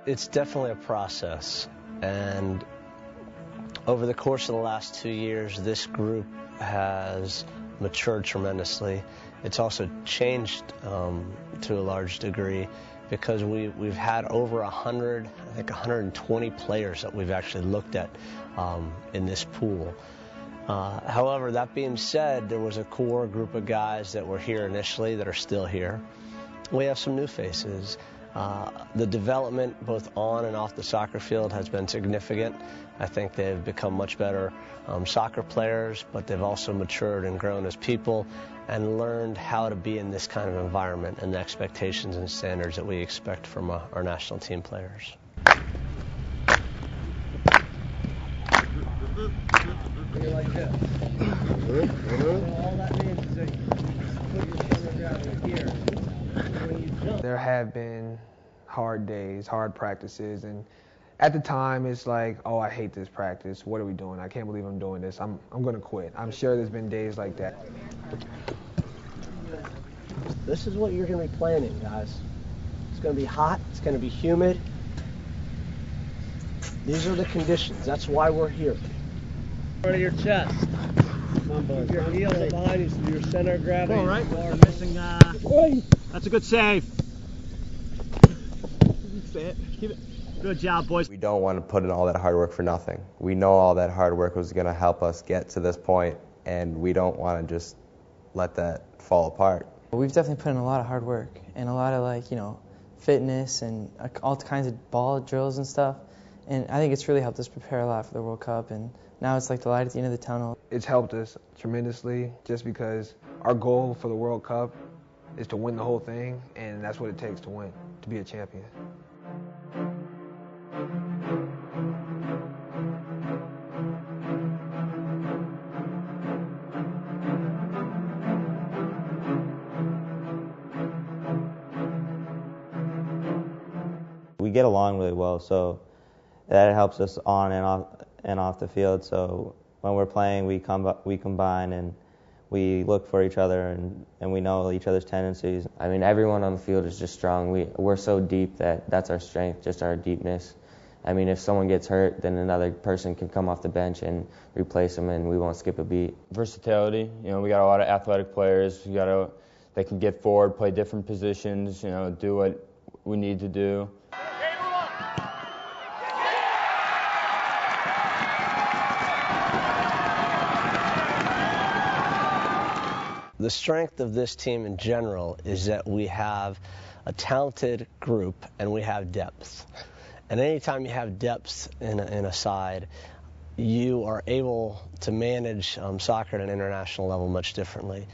It's definitely a process, and over the course of the last 2 years, this group has matured tremendously. It's also changed to a large degree because we've had over 100, I think 120 players that we've actually looked at in this pool. However, that being said, there was a core group of guys that were here initially that are still here. We have some new faces. The development both on and off the soccer field has been significant. I think they've become much better soccer players, but they've also matured and grown as people and learned how to be in this kind of environment and the expectations and standards that we expect from our national team players. Like this. All that means is that you put your shoulder down here. When you jump. There have been hard days, hard practices, and at the time it's like, oh, I hate this practice. What are we doing? I can't believe I'm doing this. I'm going to quit. I'm sure there's been days like that. This is what you're going to be playing in, guys. It's going to be hot. It's going to be humid. These are the conditions. That's why we're here. Front of your chest. Keep your heels behind you so your center of gravity. All right. We're missing. That's a good save. Keep it. Good job, boys. We don't want to put in all that hard work for nothing. We know all that hard work was going to help us get to this point, and we don't want to just let that fall apart. We've definitely put in a lot of hard work and a lot of fitness and all kinds of ball drills and stuff. And I think it's really helped us prepare a lot for the World Cup, and now it's like the light at the end of the tunnel. It's helped us tremendously just because our goal for the World Cup is to win the whole thing, and that's what it takes to win, to be a champion. We get along really well, so that helps us on and off the field. So when we're playing, we combine and we look for each other and we know each other's tendencies. I mean, everyone on the field is just strong. We're so deep that's our strength, just our deepness. I mean, if someone gets hurt, then another person can come off the bench and replace them, and we won't skip a beat. Versatility. We got a lot of athletic players. They can get forward, play different positions. Do what we need to do. The strength of this team in general is that we have a talented group and we have depth. And anytime you have depth in a side, you are able to manage soccer at an international level much differently.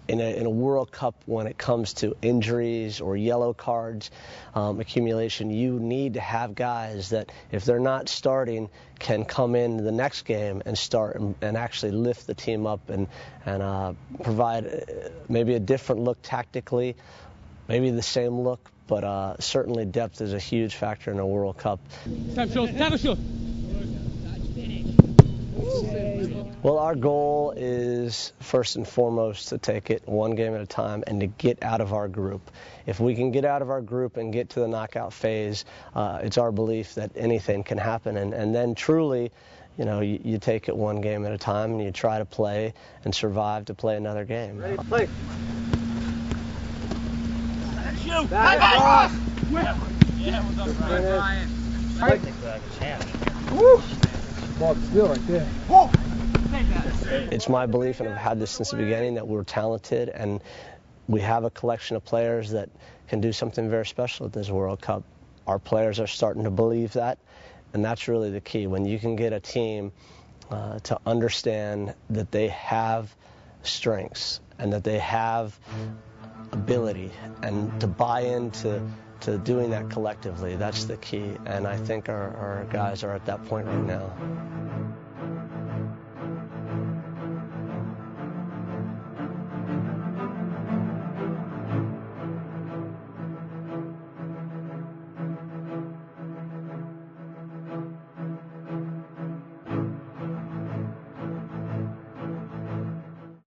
In a World Cup, when it comes to injuries or yellow cards accumulation, you need to have guys that, if they're not starting, can come in the next game and start and actually lift the team up and provide maybe a different look tactically, maybe the same look, but certainly depth is a huge factor in a World Cup. Well, our goal is first and foremost to take it one game at a time and to get out of our group. If we can get out of our group and get to the knockout phase, it's our belief that anything can happen. And then truly, you take it one game at a time and you try to play and survive to play another game. Ready to play. Shoot! Back yeah, what's up, Ryan? I think we're like a champ. Woo! Ball still right there. Whoa! It's my belief, and I've had this since the beginning, that we're talented and we have a collection of players that can do something very special at this World Cup. Our players are starting to believe that, and that's really the key. When you can get a team to understand that they have strengths and that they have ability and to buy into doing that collectively, that's the key. And I think our guys are at that point right now.